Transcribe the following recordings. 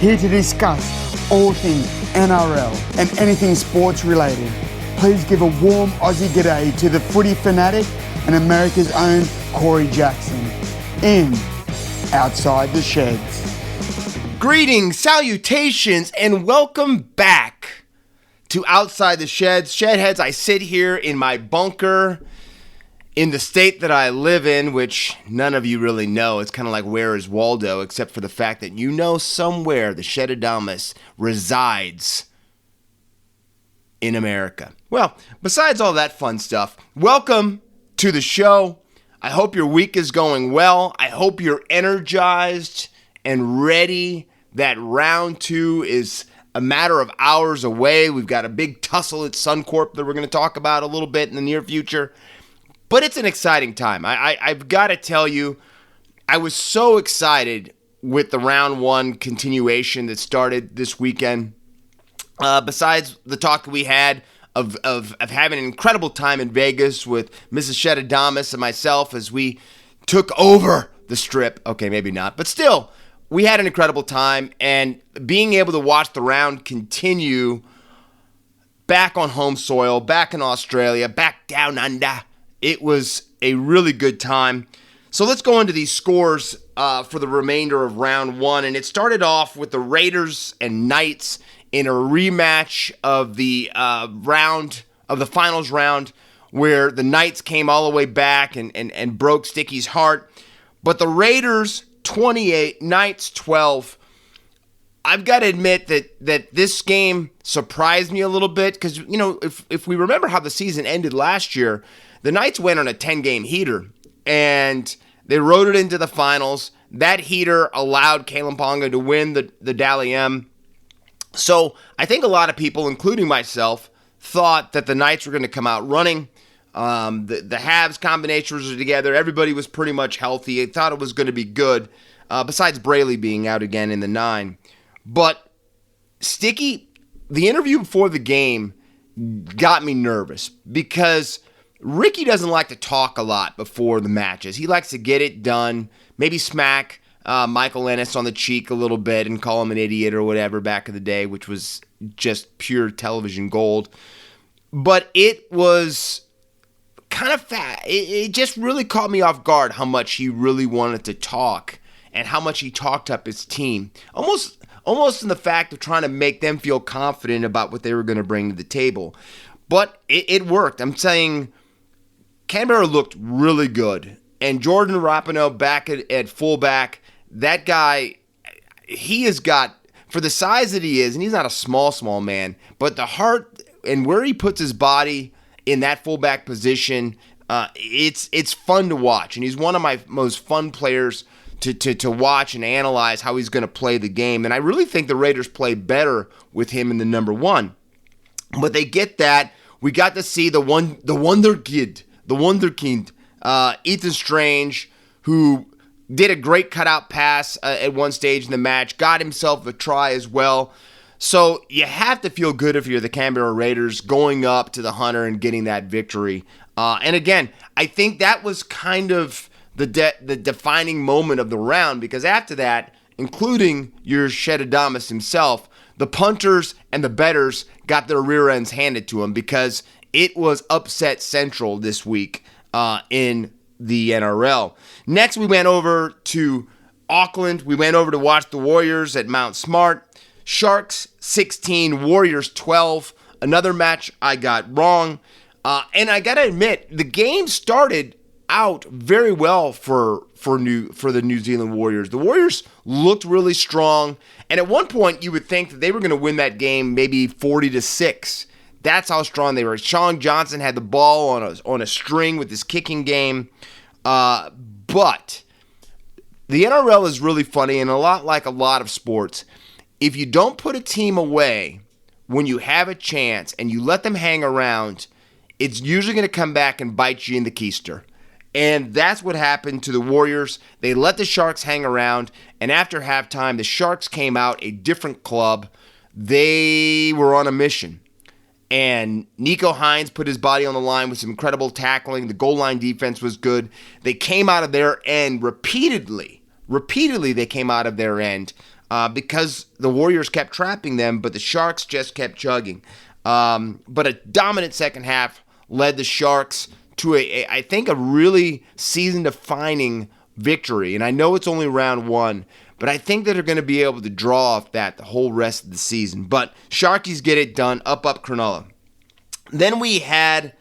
here to discuss all things NRL and anything sports related. Please give a warm Aussie g'day to the footy fanatic and America's own Corey Jackson in Outside the Sheds. Greetings, salutations, and welcome back to Outside the Sheds. Shedheads, I sit here in my bunker in the state that I live in, which none of you really know. It's kind of like Where is Waldo, except for the fact that you know somewhere the Shedadamus resides in America. Well, besides all that fun stuff, welcome to the show. I hope your week is going well. I hope you're energized and ready. That round 2 is a matter of hours away. We've got a big tussle at Suncorp that we're going to talk about a little bit in the near future. But it's an exciting time. I've got to tell you, I was so excited with the round 1 continuation that started this weekend. Besides the talk that we had of having an incredible time in Vegas with Mrs. Shedadamus and myself as we took over the strip. Okay, maybe not, but still, we had an incredible time. And being able to watch the round continue back on home soil, back in Australia, back down under, it was a really good time. So let's go into these scores for the remainder of round 1. And it started off with the Raiders and Knights in a rematch of the finals round, where the Knights came all the way back and broke Sticky's heart. But the Raiders 28, Knights 12. I've got to admit that this game surprised me a little bit because, you know, if we remember how the season ended last year, the Knights went on a 10-game heater, and they rode it into the finals. That heater allowed Kalimpong to win the Dally M. So I think a lot of people, including myself, thought that the Knights were going to come out running. The halves combinations were together. Everybody was pretty much healthy. I thought it was going to be good, besides Brayley being out again in the 9. But Sticky, the interview before the game got me nervous because Ricky doesn't like to talk a lot before the matches. He likes to get it done, maybe smack Michael Ennis on the cheek a little bit and call him an idiot or whatever back in the day, which was just pure television gold. But it was kind of fat. It just really caught me off guard how much he really wanted to talk and how much he talked up his team. Almost in the fact of trying to make them feel confident about what they were going to bring to the table. But it worked. I'm saying Canberra looked really good. And Jordan Rapinoe back at fullback, that guy, he has got, for the size that he is, and he's not a small man, but the heart and where he puts his body in that fullback position, it's fun to watch. And he's one of my most fun players to watch and analyze how he's going to play the game. And I really think the Raiders play better with him in the number 1. But they get that. We got to see the wonderkind, Ethan Strange, who did a great cutout pass at one stage in the match, got himself a try as well. So you have to feel good if you're the Canberra Raiders going up to the Hunter and getting that victory. And again, I think that was kind of the defining moment of the round, because after that, including your Shedadamus himself, the punters and the bettors got their rear ends handed to them because it was upset central this week in the NRL. Next, we went over to Auckland. We went over to watch the Warriors at Mount Smart. Sharks 16, Warriors 12. Another match I got wrong. And I got to admit, the game started out very well for the New Zealand Warriors. The Warriors looked really strong, and at one point you would think that they were going to win that game maybe 40-6. That's how strong they were. Sean Johnson had the ball on a string with his kicking game, but the NRL is really funny, and a lot like a lot of sports. If you don't put a team away when you have a chance and you let them hang around, it's usually going to come back and bite you in the keister. And that's what happened to the Warriors. They let the Sharks hang around, and after halftime, the Sharks came out a different club. They were on a mission. And Nico Hines put his body on the line with some incredible tackling. The goal line defense was good. They came out of their end repeatedly. They came out of their end because the Warriors kept trapping them, but the Sharks just kept chugging. But a dominant second half led the Sharks to I think a really season-defining victory. And I know it's only round one, but I think that they're going to be able to draw off that the whole rest of the season. But Sharkies get it done, up Cronulla. Then we had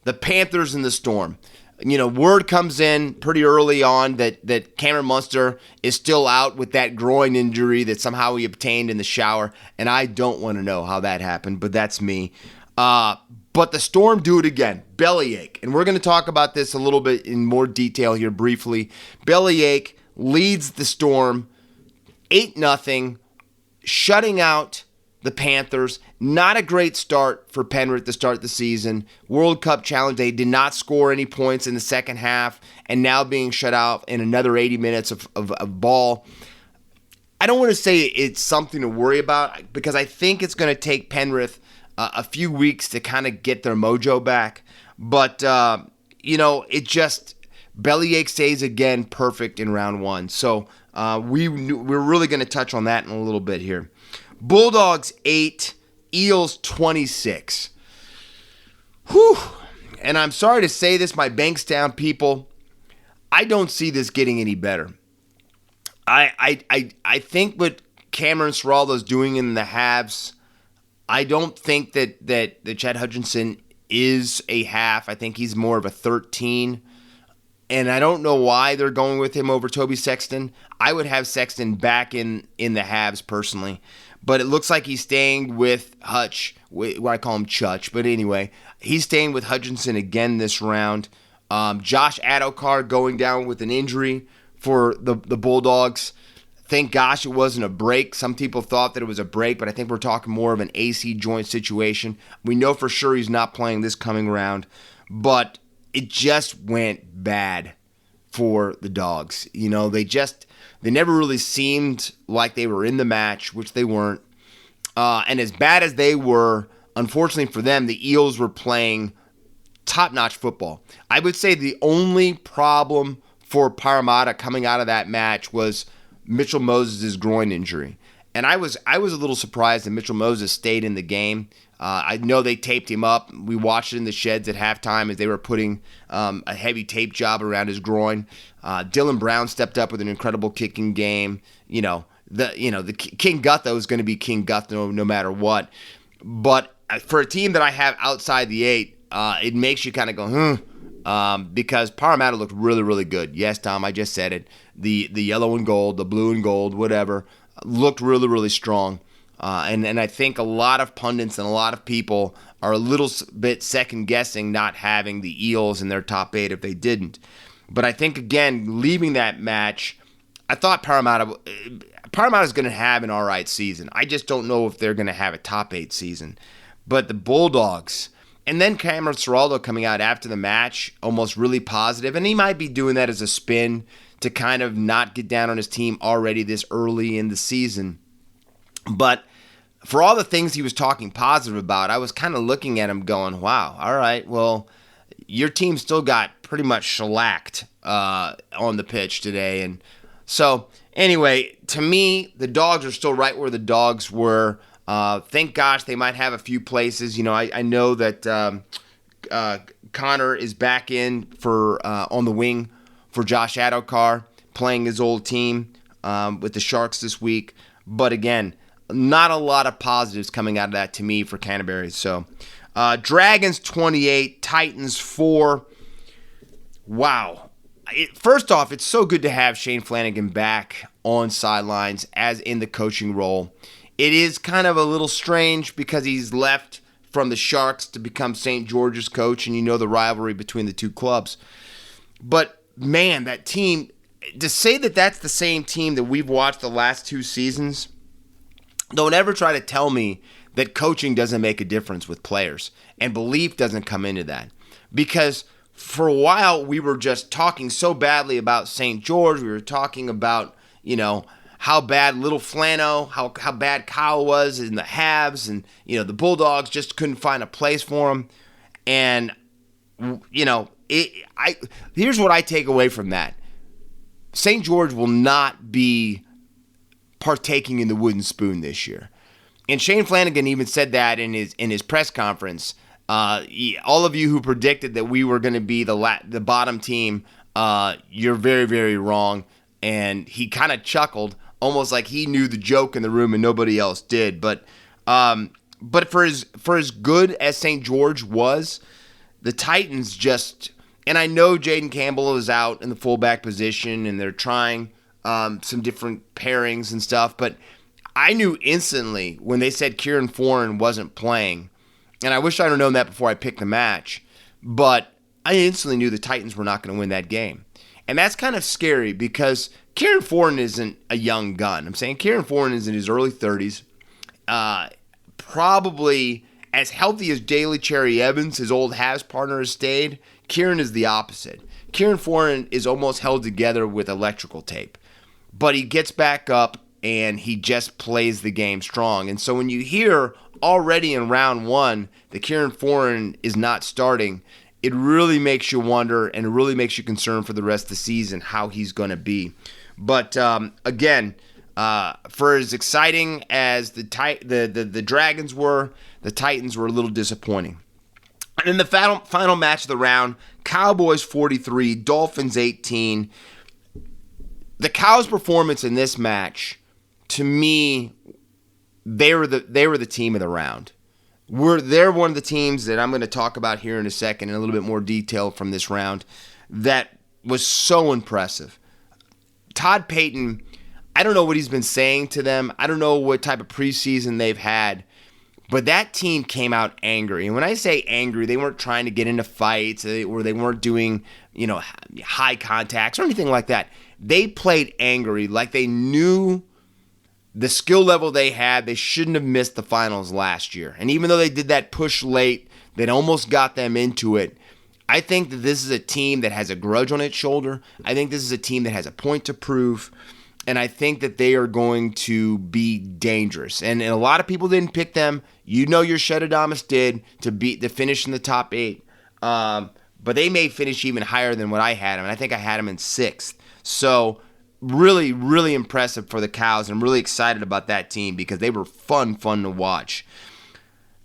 the Panthers and the Storm. Word comes in pretty early on that Cameron Munster is still out with that groin injury that somehow he obtained in the shower, and I don't want to know how that happened, but that's me. But the Storm do it again, Bellyache, and we're going to talk about this a little bit in more detail here briefly. Bellyache leads the Storm 8-0, shutting out the Panthers. Not a great start for Penrith to start the season. World Cup challenge, they did not score any points in the second half, and now being shut out in another 80 minutes of ball. I don't want to say it's something to worry about, because I think it's going to take Penrith a few weeks to kind of get their mojo back. But, it just, Bellyache stays again perfect in round one. So we're really going to touch on that in a little bit here. Bulldogs 8, Eels 26. Whew. And I'm sorry to say this, my Bankstown people, I don't see this getting any better. I think what Cameron Ciraldo's doing in the halves, I don't think that Chad Hutchinson is a half. I think he's more of a 13. And I don't know why they're going with him over Toby Sexton. I would have Sexton back in the halves personally. But it looks like he's staying with Hutch. Well, I call him Chutch. But anyway, he's staying with Hutchinson again this round. Josh Adokar going down with an injury for the Bulldogs. Thank gosh it wasn't a break. Some people thought that it was a break, but I think we're talking more of an AC joint situation. We know for sure he's not playing this coming round. But it just went bad for the Dogs. They never really seemed like they were in the match, which they weren't. And as bad as they were, unfortunately for them, the Eels were playing top-notch football. I would say the only problem for Parramatta coming out of that match was Mitchell Moses' groin injury. And I was a little surprised that Mitchell Moses stayed in the game. I know they taped him up. We watched it in the sheds at halftime as they were putting a heavy tape job around his groin. Dylan Brown stepped up with an incredible kicking game. The King Gutho is going to be King Gutho no matter what. But for a team that I have outside the 8, it makes you kind of go, because Parramatta looked really, really good. Yes, Tom, I just said it. The yellow and gold, the blue and gold, whatever, looked really, really strong. And I think a lot of pundits and a lot of people are a little bit second-guessing not having the Eels in their top 8 if they didn't. But I think, again, leaving that match, I thought Parramatta's going to have an all right season. I just don't know if they're going to have a top 8 season. But the Bulldogs, and then Cameron Ciraldo coming out after the match, almost really positive, and he might be doing that as a spin to kind of not get down on his team already this early in the season. But for all the things he was talking positive about, I was kind of looking at him going, wow, all right, well, your team still got pretty much shellacked on the pitch today. And so, anyway, to me, the Dogs are still right where the Dogs were. Thank gosh they might have a few places. I know that Connor is back in for on the wing for Josh Adokar, playing his old team with the Sharks this week. But again, not a lot of positives coming out of that to me for Canterbury. So, Dragons 28, Titans 4. Wow. First off, it's so good to have Shane Flanagan back on sidelines as in the coaching role. It is kind of a little strange because he's left from the Sharks to become St. George's coach, and the rivalry between the two clubs. But, man, that team, to say that that's the same team that we've watched the last 2 seasons, don't ever try to tell me that coaching doesn't make a difference with players and belief doesn't come into that. Because for a while we were just talking so badly about St. George. We were talking about, how bad Little Flano, how bad Kyle was in the halves, and, the Bulldogs just couldn't find a place for him. And, here's what I take away from that. St. George will not be partaking in the wooden spoon this year. And Shane Flanagan even said that in his press conference. All of you who predicted that we were going to be the bottom team, you're very, very wrong. And he kind of chuckled, almost like he knew the joke in the room and nobody else did. But for as good as St. George was, the Titans just, and I know Jaden Campbell is out in the fullback position, and they're trying some different pairings and stuff, but I knew instantly when they said Kieran Foran wasn't playing, and I wish I'd have known that before I picked the match, but I instantly knew the Titans were not going to win that game. And that's kind of scary because Kieran Foran isn't a young gun. I'm saying Kieran Foran is in his early 30s, probably as healthy as Daly Cherry Evans, his old Habs partner, has stayed. Kieran is the opposite. Kieran Foran is almost held together with electrical tape, but he gets back up and he just plays the game strong. And so when you hear already in round one that Kieran Foran is not starting, it really makes you wonder, and it really makes you concerned for the rest of the season how he's going to be. But again, for as exciting as the Dragons were, the Titans were a little disappointing. And in the final match of the round, Cowboys 43, Dolphins 18. The Cows' performance in this match, to me, they were the team of the round. They're one of the teams that I'm going to talk about here in a second in a little bit more detail from this round that was so impressive. Todd Payton, I don't know what he's been saying to them. I don't know what type of preseason they've had, but that team came out angry. And when I say angry, they weren't trying to get into fights or they weren't doing, high contacts or anything like that. They played angry, like they knew the skill level they had. They shouldn't have missed the finals last year. And even though they did that push late, that almost got them into it, I think that this is a team that has a grudge on its shoulder. I think this is a team that has a point to prove. And I think that they are going to be dangerous. And a lot of people didn't pick them. Your Shedadamus did to finish in the top 8. But they may finish even higher than what I had them. And I think I had them in 6th. So really, really impressive for the Cows. I'm really excited about that team because they were fun to watch.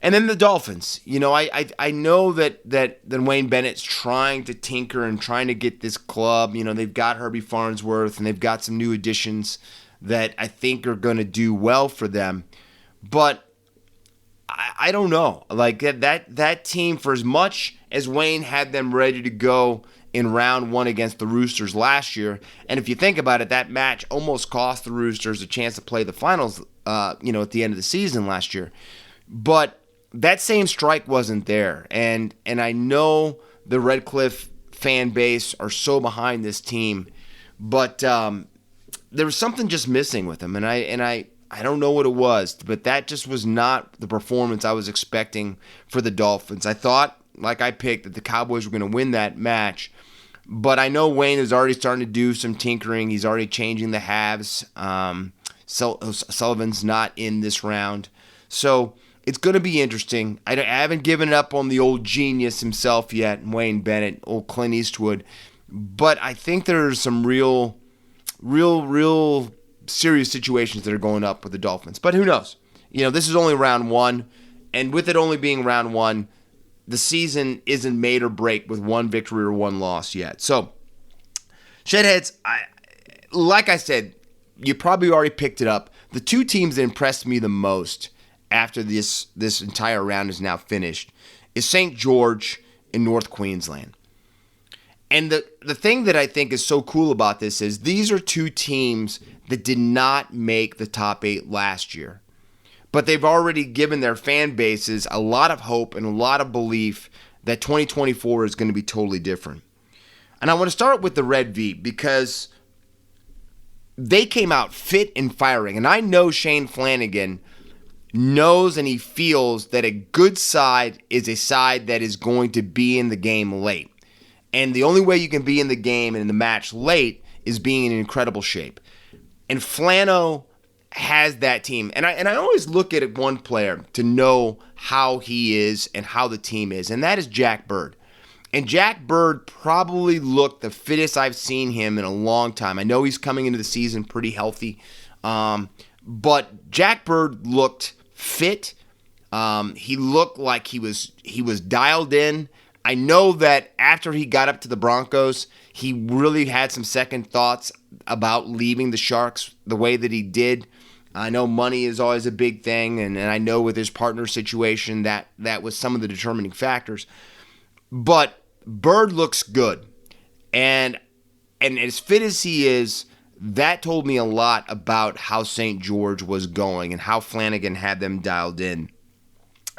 And then the Dolphins. I know that Wayne Bennett's trying to tinker and trying to get this club. They've got Herbie Farnsworth and they've got some new additions that I think are going to do well for them. But I don't know. Like that team, for as much as Wayne had them ready to go in round 1 against the Roosters last year, and if you think about it, that match almost cost the Roosters a chance to play the finals, at the end of the season last year. But that same strike wasn't there, and I know the Red Cliff fan base are so behind this team, but there was something just missing with them, and I don't know what it was, but that just was not the performance I was expecting for the Dolphins. I thought, like I picked, that the Cowboys were going to win that match, but I know Wayne is already starting to do some tinkering. He's already changing the halves. Sullivan's not in this round, so it's going to be interesting. I haven't given up on the old genius himself yet, Wayne Bennett, old Clint Eastwood, but I think there's some real serious situations that are going up with the Dolphins. But who knows? This is only round 1, and with it only being round 1, the season isn't made or break with one victory or one loss yet. So, Shedheads, like I said, you probably already picked it up. The two teams that impressed me the most after this entire round is now finished is St. George and North Queensland. And the thing that I think is so cool about this is these are two teams that did not make the top 8 last year. But they've already given their fan bases a lot of hope and a lot of belief that 2024 is going to be totally different. And I want to start with the Red V because they came out fit and firing. And I know Shane Flanagan knows and he feels that a good side is a side that is going to be in the game late. And the only way you can be in the game and in the match late is being in incredible shape. And Flano has that team. And I always look at one player to know how he is and how the team is, and that is Jack Bird. And Jack Bird probably looked the fittest I've seen him in a long time. I know he's coming into the season pretty healthy, But Jack Bird looked fit. He looked like he was dialed in. I know that after he got up to the Broncos, he really had some second thoughts about leaving the Sharks the way that he did. I know money is always a big thing, and I know with his partner situation that was some of the determining factors. But Bird looks good. And as fit as he is, that told me a lot about how St. George was going and how Flanagan had them dialed in.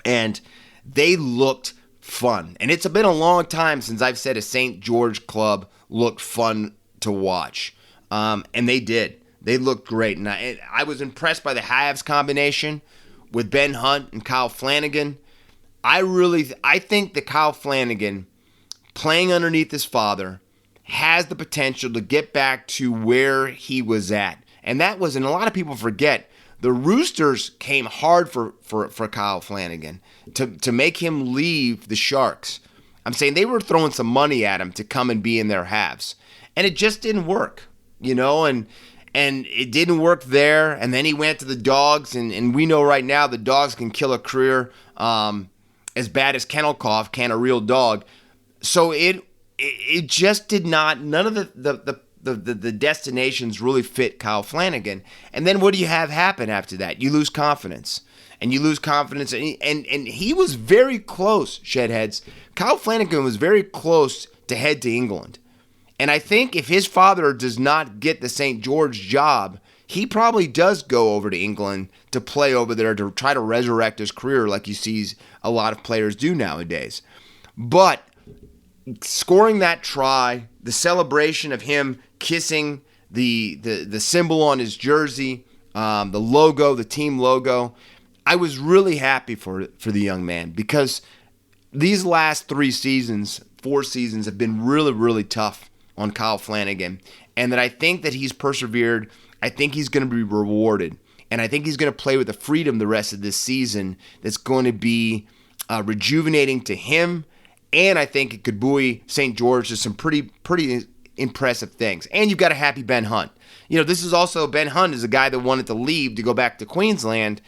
And they looked fun. And it's been a long time since I've said a St. George club looked fun to watch. And they did. They looked great. And I was impressed by the halves combination with Ben Hunt and Kyle Flanagan. I think that Kyle Flanagan, playing underneath his father, has the potential to get back to where he was at. And that was, and a lot of people forget, the Roosters came hard for Kyle Flanagan to make him leave the Sharks. I'm saying they were throwing some money at him to come and be in their halves. And it just didn't work, and it didn't work there. And then he went to the Dogs, and we know right now the Dogs can kill a career as bad as kennel cough can a real dog. So it just did not, none of the destinations really fit Kyle Flanagan. And then what do you have happen after that? You lose confidence. And you lose confidence. And he was very close, Shedheads. Kyle Flanagan was very close to head to England. And I think if his father does not get the St. George job, he probably does go over to England to play over there to try to resurrect his career like you see a lot of players do nowadays. But scoring that try, the celebration of him kissing the symbol on his jersey, the logo, the team logo, I was really happy for the young man because these last 4 seasons have been really, really tough on Kyle Flanagan, and that I think that he's persevered. I think he's going to be rewarded, and I think he's going to play with the freedom the rest of this season that's going to be rejuvenating to him. And I think it could buoy St. George to some pretty impressive things. And you've got a happy Ben Hunt. This is also, Ben Hunt is a guy that wanted to leave to go back to Queensland.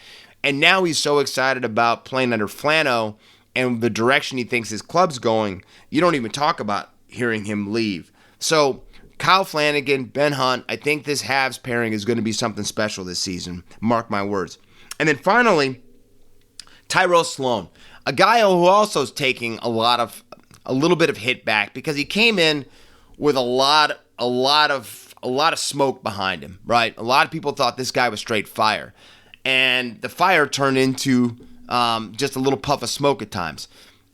And now he's so excited about playing under Flano and the direction he thinks his club's going. You don't even talk about hearing him leave. So Kyle Flanagan, Ben Hunt, I think this halves pairing is going to be something special this season. Mark my words. And then finally, Tyrell Sloan. A guy who also is taking a little bit of hit back because he came in with a lot of smoke behind him, right? A lot of people thought this guy was straight fire, and the fire turned into just a little puff of smoke at times.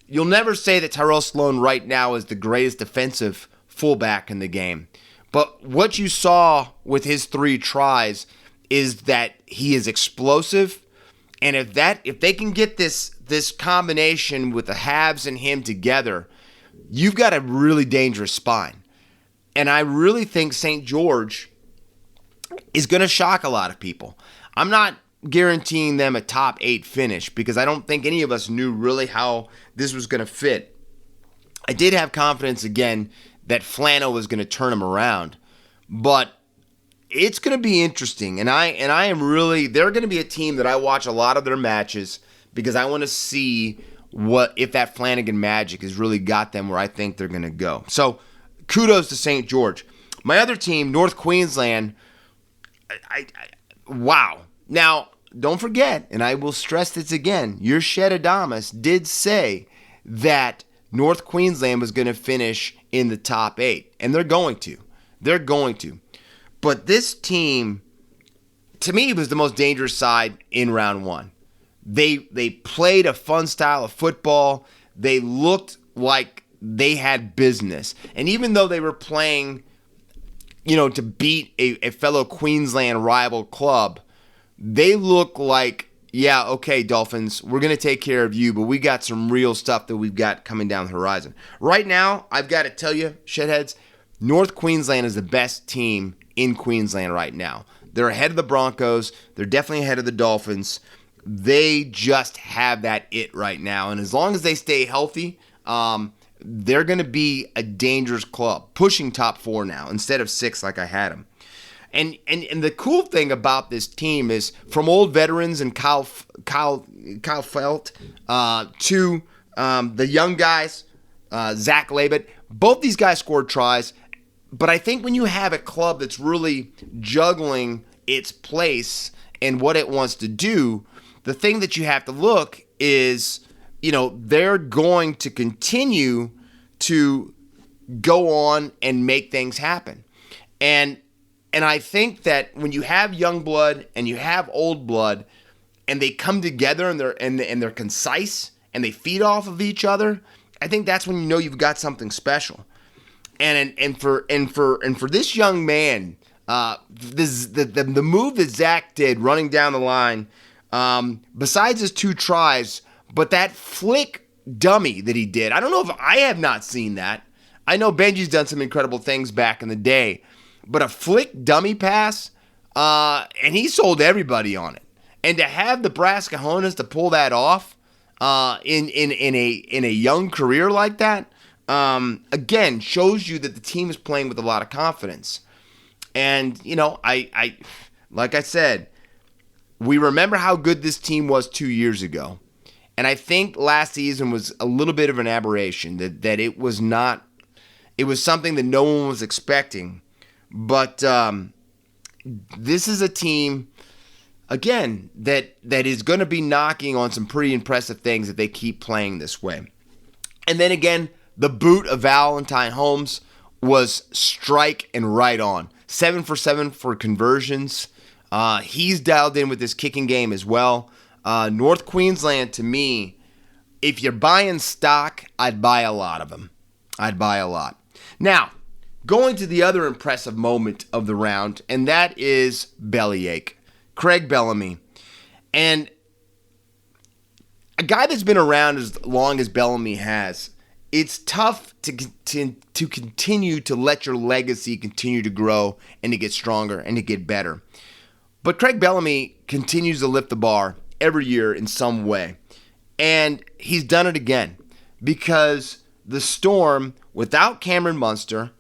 You'll never say that Tyrell Sloan right now is the greatest defensive fullback in the game, but what you saw with his 3 tries is that he is explosive. And if they can get this combination with the halves and him together, you've got a really dangerous spine. And I really think St. George is going to shock a lot of people. I'm not guaranteeing them a top 8 finish because I don't think any of us knew really how this was going to fit. I did have confidence again that Flano was going to turn him around, but it's going to be interesting, and I am really, they're going to be a team that I watch a lot of their matches because I want to see if that Flanagan magic has really got them where I think they're going to go. So kudos to St. George. My other team, North Queensland, wow. Now, don't forget, and I will stress this again, your Shedadamus did say that North Queensland was going to finish in the top 8, and they're going to. They're going to. But this team, to me, was the most dangerous side in round 1. They played a fun style of football. They looked like they had business. And even though they were playing, to beat a fellow Queensland rival club, they look like, yeah, okay, Dolphins, we're going to take care of you, but we got some real stuff that we've got coming down the horizon. Right now, I've got to tell you, Shedheads, North Queensland is the best team in Queensland right now. They're ahead of the Broncos. They're definitely ahead of the Dolphins. They just have that it right now. And as long as they stay healthy, they're going to be a dangerous club, pushing top 4 now instead of 6 like I had them. And the cool thing about this team is from old veterans and Kyle Felt to the young guys, Zach Labott. Both these guys scored tries. But I think when you have a club that's really juggling its place and what it wants to do, the thing that you have to look is, they're going to continue to go on and make things happen. And I think that when you have young blood and you have old blood and they come together and they're concise and they feed off of each other, I think that's when you know you've got something special. And for this young man, the move that Zach did running down the line, besides his 2 tries, but that flick dummy that he did, I don't know if I have not seen that. I know Benji's done some incredible things back in the day, but a flick dummy pass, and he sold everybody on it. And to have the brass cojones to pull that off in a young career like that, again, shows you that the team is playing with a lot of confidence. And, I like I said, we remember how good this team was 2 years ago. And I think last season was a little bit of an aberration, that it was not, it was something that no one was expecting. But this is a team, again, that is going to be knocking on some pretty impressive things if they keep playing this way. And then again, the boot of Valentine Holmes was strike and right on. 7 for 7 for conversions. He's dialed in with his kicking game as well. North Queensland, to me, if you're buying stock, I'd buy a lot of them. I'd buy a lot. Now, going to the other impressive moment of the round, and that is Bellyache, Craig Bellamy. And a guy that's been around as long as Bellamy has, it's tough to continue to let your legacy continue to grow and to get stronger and to get better. But Craig Bellamy continues to lift the bar every year in some way. And he's done it again because the Storm, without Cameron Munster,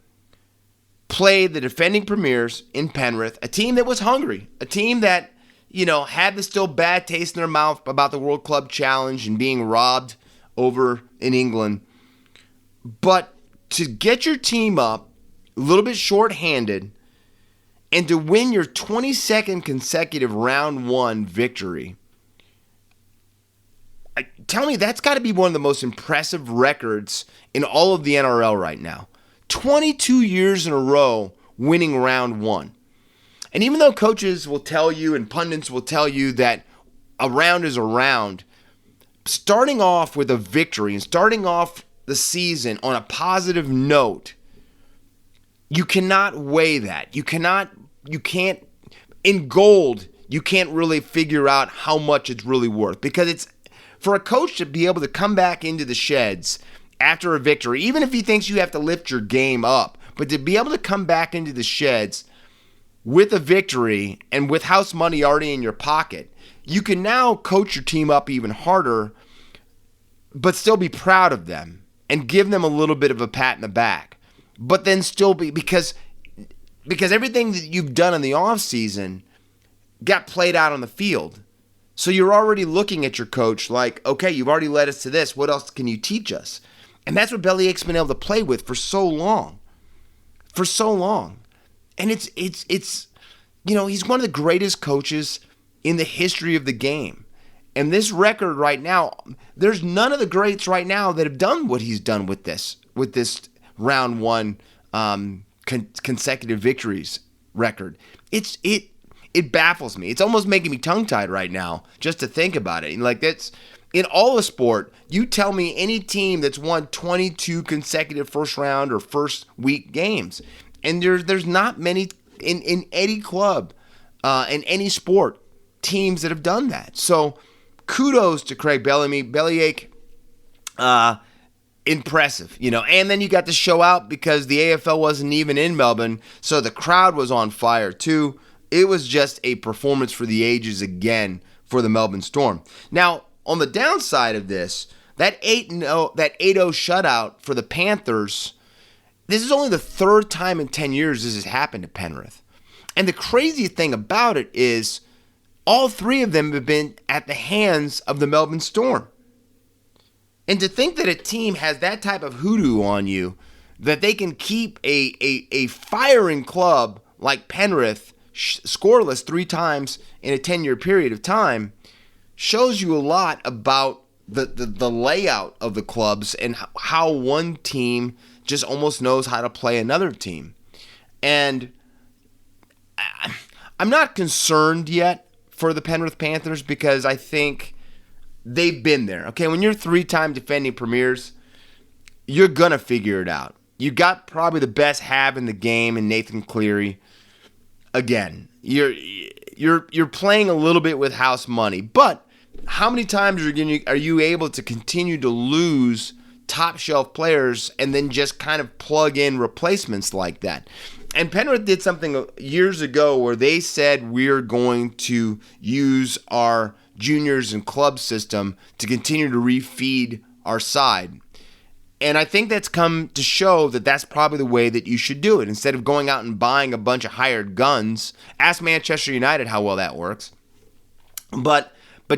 played the defending premiers in Penrith, a team that was hungry, a team that, had the still bad taste in their mouth about the World Club Challenge and being robbed over in England. But to get your team up a little bit shorthanded and to win your 22nd consecutive round 1 victory, tell me that's got to be one of the most impressive records in all of the NRL right now. 22 years in a row winning round 1. And even though coaches will tell you and pundits will tell you that a round is a round, starting off with a victory and starting off the season on a positive note, you cannot weigh that. You can't, in gold, you can't really figure out how much it's really worth, because it's, for a coach to be able to come back into the sheds after a victory, even if he thinks you have to lift your game up, but to be able to come back into the sheds with a victory and with house money already in your pocket, you can now coach your team up even harder, but still be proud of them and give them a little bit of a pat in the back. But then still be, because everything that you've done in the offseason got played out on the field. So you're already looking at your coach like, okay, you've already led us to this. What else can you teach us? And that's what Bellyache's been able to play with for so long. For so long. And it's he's one of the greatest coaches in the history of the game. And this record right now, there's none of the greats right now that have done what he's done with this round 1 consecutive victories record. It baffles me. It's almost making me tongue-tied right now just to think about it. Like, that's in all of sport. You tell me any team that's won 22 consecutive first round or first week games, and there's not many in any club, in any sport, teams that have done that. So kudos to Craig Bellamy. Bellyache, impressive, and then you got to show out because the AFL wasn't even in Melbourne, so the crowd was on fire too. It was just a performance for the ages again for the Melbourne Storm. Now, on the downside of this, that 8-0 shutout for the Panthers, this is only the third time in 10 years this has happened to Penrith. And the craziest thing about it is all three of them have been at the hands of the Melbourne Storm. And to think that a team has that type of hoodoo on you, that they can keep a firing club like Penrith scoreless 3 times in a 10-year period of time, shows you a lot about the layout of the clubs and how one team just almost knows how to play another team. And I'm not concerned yet for the Penrith Panthers because I think they've been there. Okay, when you're 3-time defending premiers, you're going to figure it out. You got probably the best half in the game in Nathan Cleary. Again, you're playing a little bit with house money, but how many times are you able to continue to lose top shelf players and then just kind of plug in replacements like that? And Penrith did something years ago where they said we're going to use our juniors and club system to continue to refeed our side. And I think that's come to show that that's probably the way that you should do it. Instead of going out and buying a bunch of hired guns, ask Manchester United how well that works. But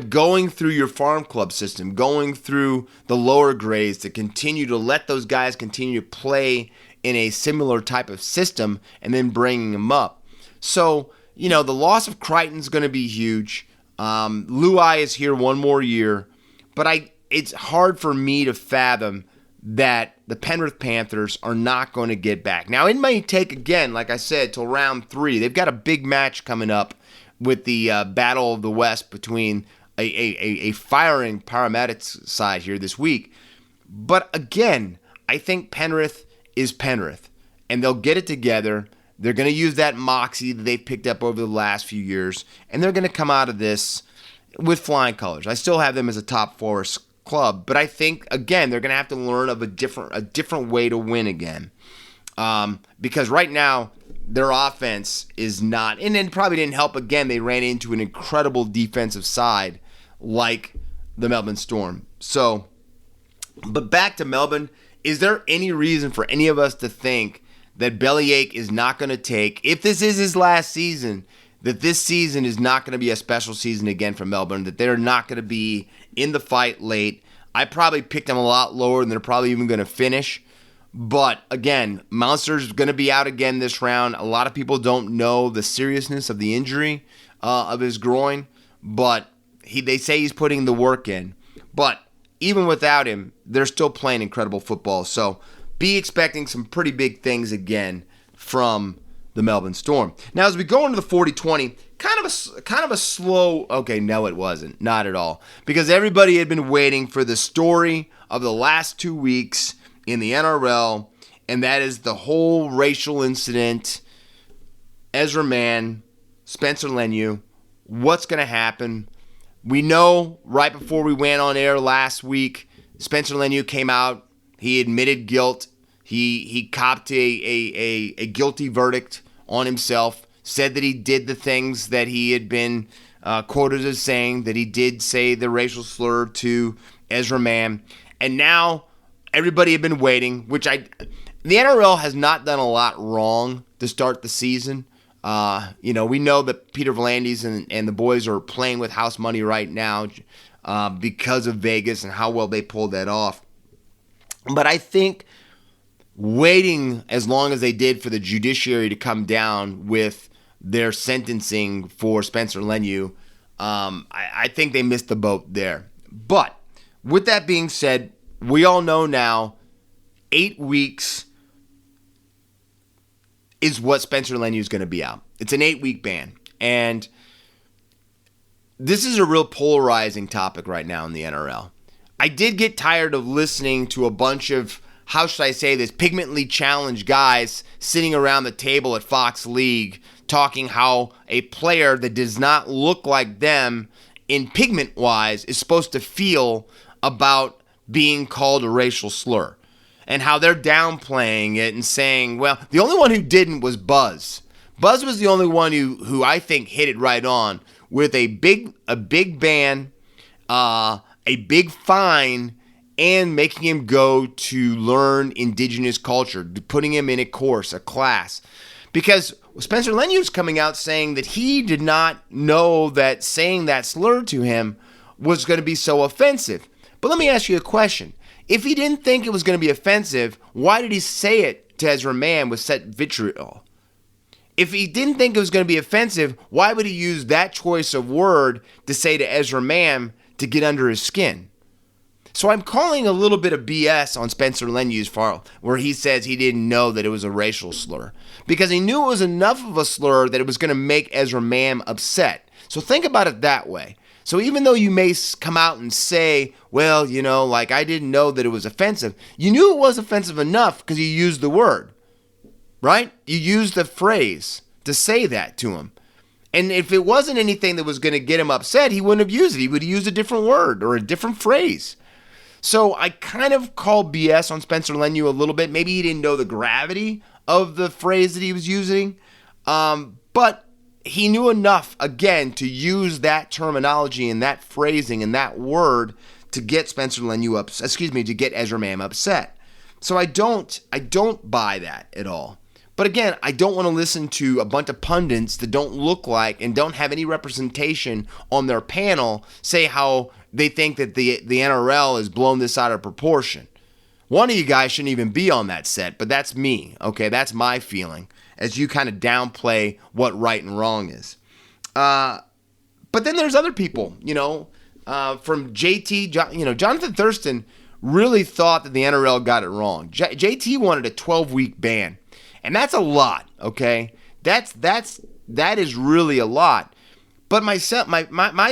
going through your farm club system, going through the lower grades to continue to let those guys continue to play in a similar type of system and then bringing them up. So, the loss of Crichton's going to be huge. Luai is here one more year. But it's hard for me to fathom that the Penrith Panthers are not going to get back. Now, it may take, again, like I said, till round 3. They've got a big match coming up with the Battle of the West between a firing Paramedics side here this week. But again, I think Penrith is Penrith, and they'll get it together. They're going to use that moxie that they've picked up over the last few years, and they're going to come out of this with flying colors. I still have them as a top 4 club, but I think, again, they're going to have to learn of a different way to win again. Because right now, their offense is not, and it probably didn't help, again, they ran into an incredible defensive side like the Melbourne Storm. So, but back to Melbourne, is there any reason for any of us to think that Bellyache is not going to take, if this is his last season, that this season is not going to be a special season again for Melbourne, that they're not going to be in the fight late? I probably picked them a lot lower than they're probably even going to finish. But again, Monster's going to be out again this round. A lot of people don't know the seriousness of the injury of his groin, but they say he's putting the work in. But even without him, they're still playing incredible football. So be expecting some pretty big things again from the Melbourne Storm. Now, as we go into the 40-20, kind of a slow. Okay, no, it wasn't, not at all, because everybody had been waiting for the story of the last 2 weeks in the NRL, and that is the whole racial incident. Ezra Mann, Spencer Leniu, what's going to happen? We know right before we went on air last week, Spencer Leniu came out. He admitted guilt. He copped a guilty verdict on himself, said that he did the things that he had been quoted as saying, that he did say the racial slur to Ezra Mann. And now everybody had been waiting, the NRL has not done a lot wrong to start the season. We know that Peter V'landys and the boys are playing with house money right now because of Vegas and how well they pulled that off. But I think waiting as long as they did for the judiciary to come down with their sentencing for Spencer Leniu, I think they missed the boat there. But with that being said, we all know now 8 weeks is what Spencer Leniu is going to be out. It's an 8-week ban. And this is a real polarizing topic right now in the NRL. I did get tired of listening to a bunch of, how should I say this, pigmentally challenged guys sitting around the table at Fox League talking how a player that does not look like them in pigment-wise is supposed to feel about being called a racial slur, and how they're downplaying it and saying, well, the only one who didn't was Buzz. Buzz was the only one who I think hit it right on with a big ban, a big fine, and making him go to learn indigenous culture, putting him in a course, a class. Because Spencer Lenu's coming out saying that he did not know that saying that slur to him was going to be so offensive. But let me ask you a question. If he didn't think it was going to be offensive, why did he say it to Ezra Mam with such vitriol? If he didn't think it was going to be offensive, why would he use that choice of word to say to Ezra Mam to get under his skin? So I'm calling a little bit of BS on Spencer Lenu's part where he says he didn't know that it was a racial slur. Because he knew it was enough of a slur that it was going to make Ezra Mam upset. So think about it that way. So even though you may come out and say, well, like I didn't know that it was offensive, you knew it was offensive enough because you used the word. Right? You used the phrase to say that to him. And if it wasn't anything that was going to get him upset, he wouldn't have used it. He would have used a different word or a different phrase. So I kind of call BS on Spencer Lenu a little bit. Maybe he didn't know the gravity of the phrase that he was using. But he knew enough, again, to use that terminology and that phrasing and that word to get Spencer Lenu to get Ezra Mam upset. So I don't buy that at all. But again, I don't want to listen to a bunch of pundits that don't look like and don't have any representation on their panel say how they think that the NRL has blown this out of proportion. One of you guys shouldn't even be on that set, but that's me, okay? That's my feeling as you kind of downplay what right and wrong is. But then there's other people, from JT, Jonathan Thurston really thought that the NRL got it wrong. JT wanted a 12-week ban. And that's a lot, okay? That is really a lot. But my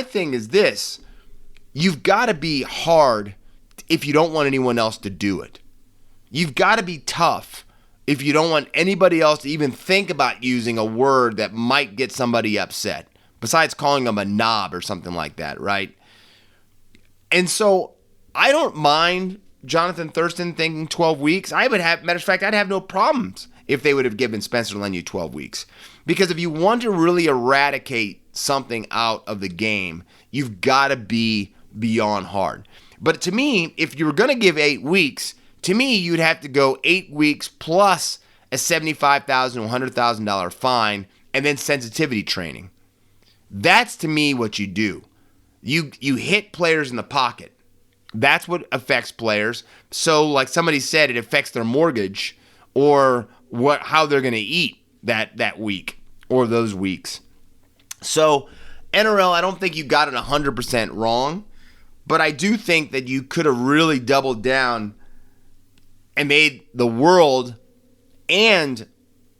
thing is this. You've got to be hard if you don't want anyone else to do it. You've got to be tough if you don't want anybody else to even think about using a word that might get somebody upset, besides calling them a knob or something like that, right? And so I don't mind Jonathan Thurston thinking 12 weeks. Matter of fact, I'd have no problems if they would have given Spencer Lenu 12 weeks. Because if you want to really eradicate something out of the game, you've got to be beyond hard. But to me, if you were going to give 8 weeks, to me, you'd have to go 8 weeks plus a $75,000 to $100,000 fine and then sensitivity training. That's, to me, what you do. You hit players in the pocket. That's what affects players. So, like somebody said, it affects their mortgage or how they're going to eat that week or those weeks. So NRL, I don't think you got it 100% wrong, but I do think that you could have really doubled down and made the world and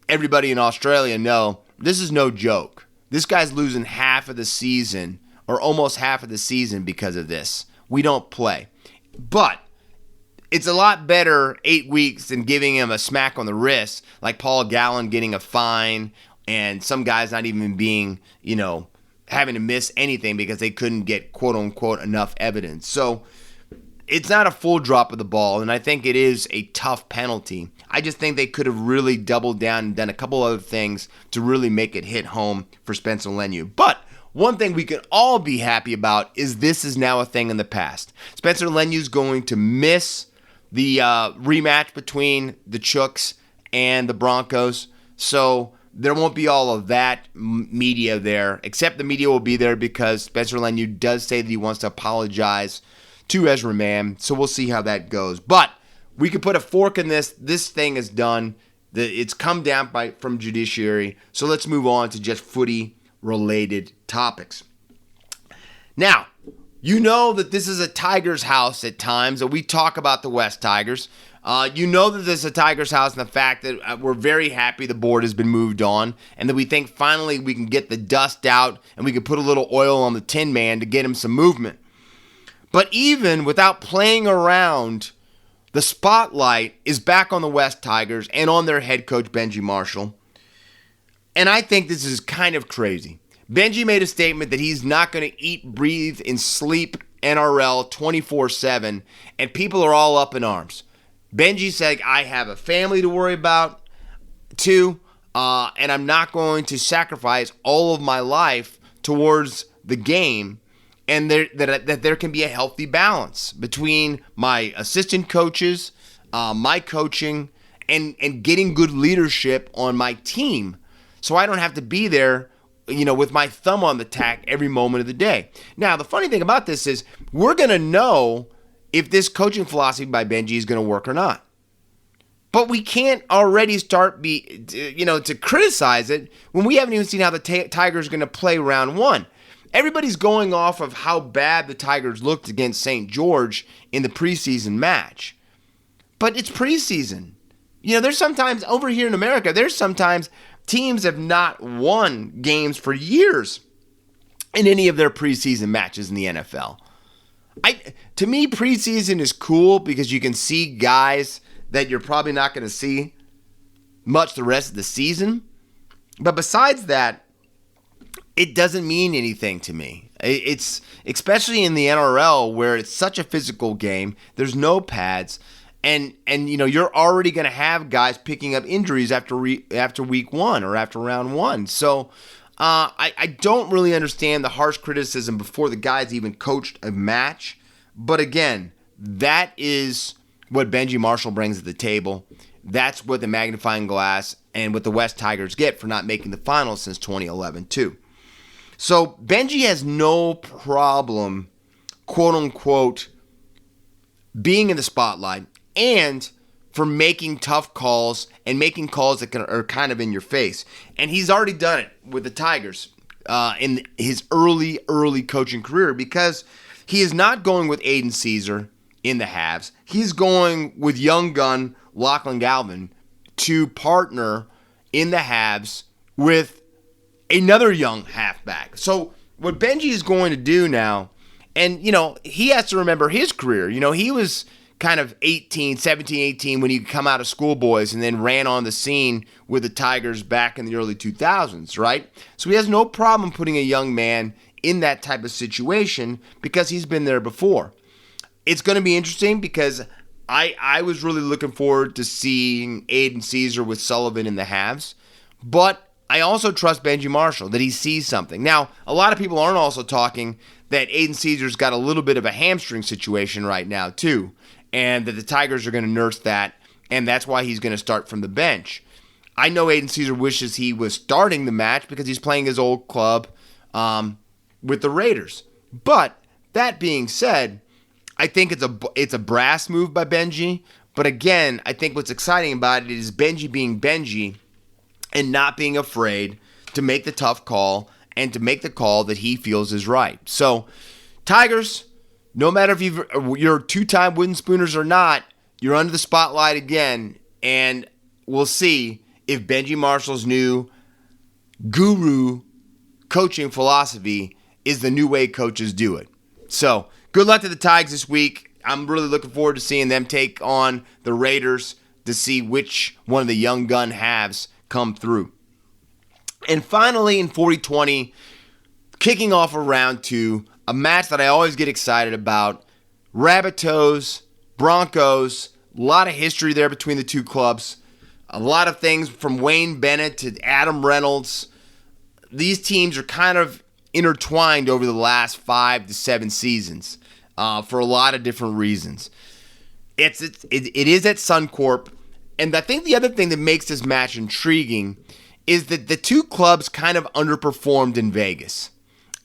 everybody in Australia know this is no joke. This guy's losing half of the season or almost half of the season because of this. We don't play. But it's a lot better 8 weeks than giving him a smack on the wrist, like Paul Gallen getting a fine and some guys not even being, having to miss anything because they couldn't get quote-unquote enough evidence. So it's not a full drop of the ball, and I think it is a tough penalty. I just think they could have really doubled down and done a couple other things to really make it hit home for Spencer Lenu. But one thing we can all be happy about is this is now a thing in the past. Spencer Lenu's going to miss the rematch between the Chooks and the Broncos. So there won't be all of that media there, except the media will be there because Spencer Lenu does say that he wants to apologize to Ezra Mam. So we'll see how that goes. But we could put a fork in this. This thing is done. It's come down from judiciary. So let's move on to just footy-related topics. Now, you know that this is a Tiger's house at times, and we talk about the West Tigers. You know that this is a Tiger's house and the fact that we're very happy the board has been moved on and that we think finally we can get the dust out and we can put a little oil on the Tin Man to get him some movement. But even without playing around, the spotlight is back on the West Tigers and on their head coach, Benji Marshall. And I think this is kind of crazy. Benji made a statement that he's not going to eat, breathe, and sleep NRL 24/7, and people are all up in arms. Benji said, I have a family to worry about, too, and I'm not going to sacrifice all of my life towards the game, and that there can be a healthy balance between my assistant coaches, my coaching, and getting good leadership on my team so I don't have to be there, with my thumb on the tack every moment of the day. Now, the funny thing about this is we're going to know if this coaching philosophy by Benji is going to work or not. But we can't already start to criticize it when we haven't even seen how the Tigers are going to play round one. Everybody's going off of how bad the Tigers looked against St. George in the preseason match. But it's preseason. There's sometimes, over here in America, there's sometimes teams have not won games for years in any of their preseason matches in the NFL. To me, preseason is cool because you can see guys that you're probably not going to see much the rest of the season. But besides that, it doesn't mean anything to me. It's especially in the NRL where it's such a physical game. There's no pads, and you're already going to have guys picking up injuries after week one or after round one. So I don't really understand the harsh criticism before the guys even coached a match. But again, that is what Benji Marshall brings to the table. That's what the magnifying glass and what the West Tigers get for not making the finals since 2011 too. So Benji has no problem, quote unquote, being in the spotlight and for making tough calls and making calls that are kind of in your face. And he's already done it with the Tigers in his early coaching career because he is not going with Aiden Caesar in the halves. He's going with young gun Lachlan Galvin to partner in the halves with another young halfback. So what Benji is going to do now, and he has to remember his career. He was kind of 17, 18 when he come out of schoolboys and then ran on the scene with the Tigers back in the early 2000s, right? So he has no problem putting a young man in that type of situation because he's been there before. It's going to be interesting because I was really looking forward to seeing Aiden Caesar with Sullivan in the halves, but I also trust Benji Marshall that he sees something. Now, a lot of people aren't also talking that Aiden Caesar's got a little bit of a hamstring situation right now too, and that the Tigers are going to nurse that, and that's why he's going to start from the bench. I know Aiden Caesar wishes he was starting the match because he's playing his old club with the Raiders. But that being said, I think it's a brass move by Benji. But again, I think what's exciting about it is Benji being Benji and not being afraid to make the tough call and to make the call that he feels is right. So, Tigers, no matter if you're two-time wooden spooners or not, you're under the spotlight again, and we'll see if Benji Marshall's new guru coaching philosophy is the new way coaches do it. So, good luck to the Tigers this week. I'm really looking forward to seeing them take on the Raiders to see which one of the young gun halves come through. And finally, in 40-20, kicking off of round two, a match that I always get excited about, Rabbitohs, Broncos, a lot of history there between the two clubs, a lot of things from Wayne Bennett to Adam Reynolds. These teams are kind of intertwined over the last 5 to 7 seasons for a lot of different reasons. It is at Suncorp, and I think the other thing that makes this match intriguing is that the two clubs kind of underperformed in Vegas.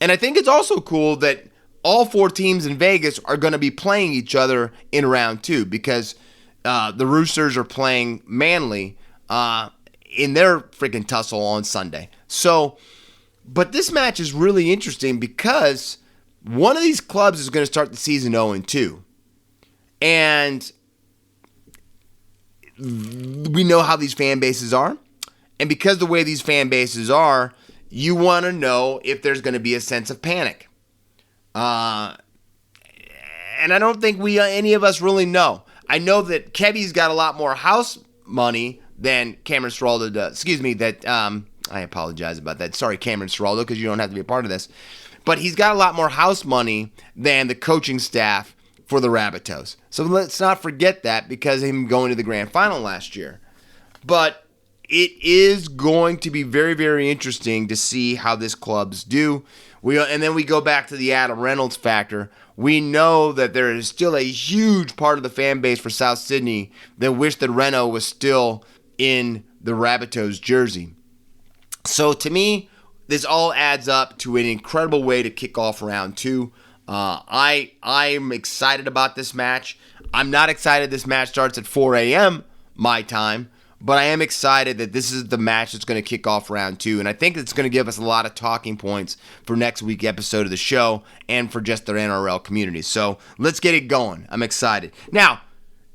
And I think it's also cool that all 4 teams in Vegas are going to be playing each other in round 2 because the Roosters are playing Manly in their freaking tussle on Sunday. So, but this match is really interesting because one of these clubs is going to start the season 0-2. And we know how these fan bases are. And because the way these fan bases are, you want to know if there's going to be a sense of panic. And I don't think any of us really know. I know that Kevy's got a lot more house money than Cameron Ciraldo does. I apologize about that. Sorry, Cameron Ciraldo, because you don't have to be a part of this. But he's got a lot more house money than the coaching staff for the Rabbitohs. So let's not forget that because of him going to the grand final last year. But it is going to be very, very interesting to see how this clubs do. And then we go back to the Adam Reynolds factor. We know that there is still a huge part of the fan base for South Sydney that wish that Reno was still in the Rabbitohs jersey. So to me, this all adds up to an incredible way to kick off round 2. I'm excited about this match. I'm not excited this match starts at 4 a.m. my time, but I am excited that this is the match that's going to kick off round 2, and I think it's going to give us a lot of talking points for next week's episode of the show and for just the NRL community. So let's get it going. I'm excited. Now,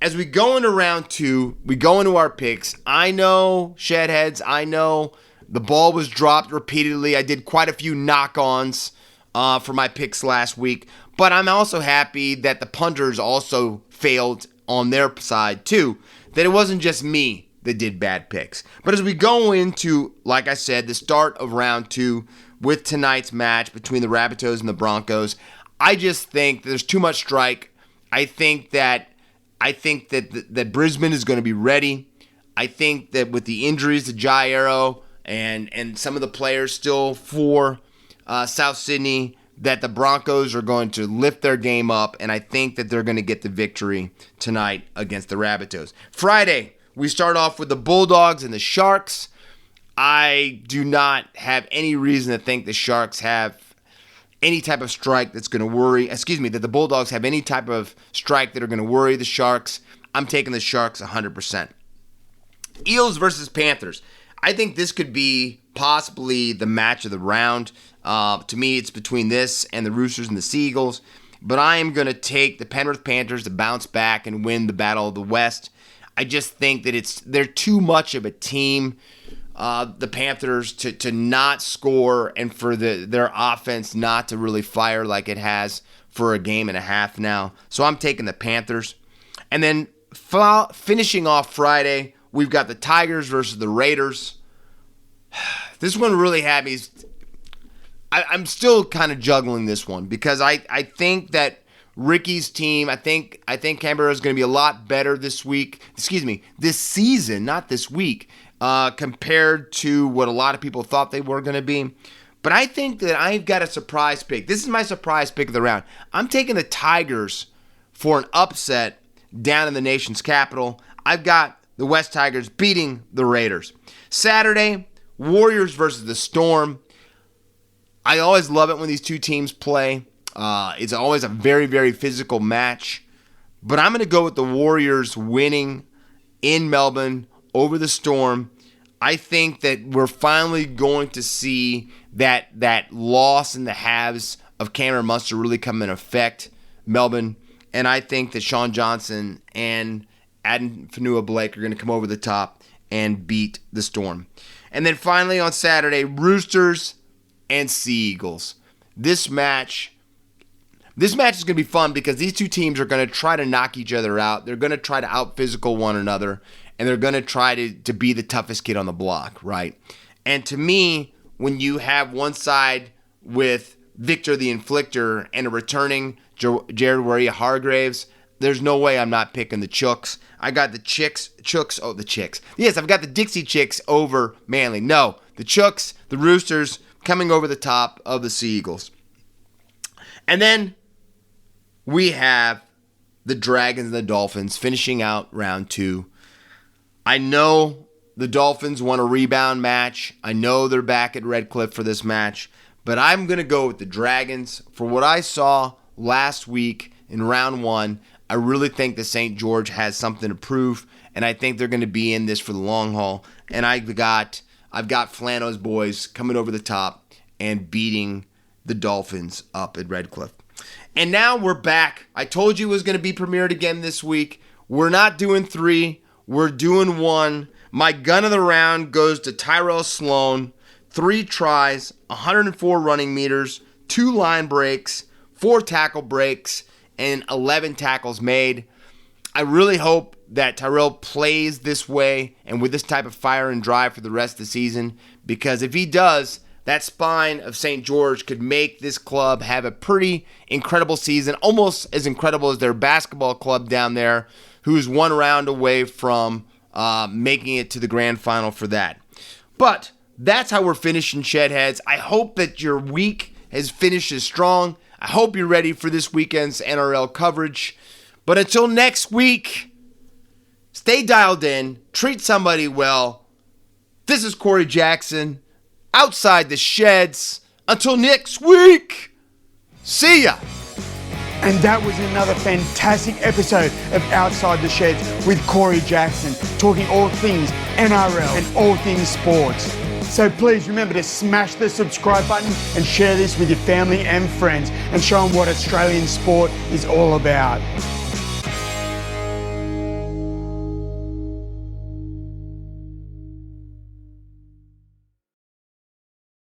as we go into round 2, we go into our picks. I know, Shedheads, I know the ball was dropped repeatedly. I did quite a few knock-ons for my picks last week, but I'm also happy that the Punters also failed on their side too, that it wasn't just me that did bad picks. But as we go into, like I said, the start of round 2 with tonight's match between the Rabbitohs and the Broncos, I just think there's too much strike. I think that Brisbane is going to be ready. I think that with the injuries to Jairo and some of the players still for South Sydney, that the Broncos are going to lift their game up, and I think that they're going to get the victory tonight against the Rabbitohs. Friday, we start off with the Bulldogs and the Sharks. I do not have any reason to think the Sharks have any type of strike that's going to worry, that the Bulldogs have any type of strike that are going to worry the Sharks. I'm taking the Sharks 100%. Eels versus Panthers. I think this could be possibly the match of the round. To me, it's between this and the Roosters and the Seagulls. But I am going to take the Penrith Panthers to bounce back and win the Battle of the West. I just think that they're too much of a team, the Panthers, to not score and for their offense not to really fire like it has for a game and a half now. So I'm taking the Panthers. And then finishing off Friday, we've got the Tigers versus the Raiders. This one really had me. I'm still kind of juggling this one because I think that Ricky's team, I think Canberra is going to be a lot better this season, not this week, compared to what a lot of people thought they were going to be. But I think that I've got a surprise pick. This is my surprise pick of the round. I'm taking the Tigers for an upset down in the nation's capital. I've got the West Tigers beating the Raiders. Saturday, Warriors versus the Storm. I always love it when these two teams play. It's always a very, very physical match. But I'm going to go with the Warriors winning in Melbourne over the Storm. I think that we're finally going to see that loss in the halves of Cameron Munster really come and affect Melbourne. And I think that Sean Johnson and Adam Fanua-Blake are going to come over the top and beat the Storm. And then finally on Saturday, Roosters and Sea Eagles. This match is going to be fun because these two teams are going to try to knock each other out. They're going to try to out-physical one another, and they're going to try to be the toughest kid on the block, right? And to me, when you have one side with Victor the Inflictor and a returning Jared Waerea-Hargreaves, there's no way I'm not picking the Chooks. I got the Chicks. Yes, I've got the Dixie Chicks over Manly. No, the Chooks, the Roosters, coming over the top of the Sea Eagles. And then we have the Dragons and the Dolphins finishing out round 2. I know the Dolphins won a rebound match. I know they're back at Redcliffe for this match. But I'm going to go with the Dragons. For what I saw last week in round 1, I really think that St. George has something to prove. And I think they're going to be in this for the long haul. And I've got Flano's boys coming over the top and beating the Dolphins up at Redcliffe. And now we're back. I told you it was going to be premiered again this week. We're not doing 3. We're doing 1. My gun of the round goes to Tyrell Sloan. 3 tries, 104 running meters, 2 line breaks, 4 tackle breaks, and 11 tackles made. I really hope that Tyrell plays this way and with this type of fire and drive for the rest of the season, because if he does, that spine of St. George could make this club have a pretty incredible season, almost as incredible as their basketball club down there, who's 1 round away from making it to the grand final for that. But that's how we're finishing, Shedheads. I hope that your week has finished as strong. I hope you're ready for this weekend's NRL coverage. But until next week, stay dialed in, treat somebody well. This is Corey Jackson, Outside the Sheds. Until next week, see ya. And that was another fantastic episode of Outside the Sheds with Corey Jackson, talking all things NRL and all things sports. So please remember to smash the subscribe button and share this with your family and friends and show them what Australian sport is all about.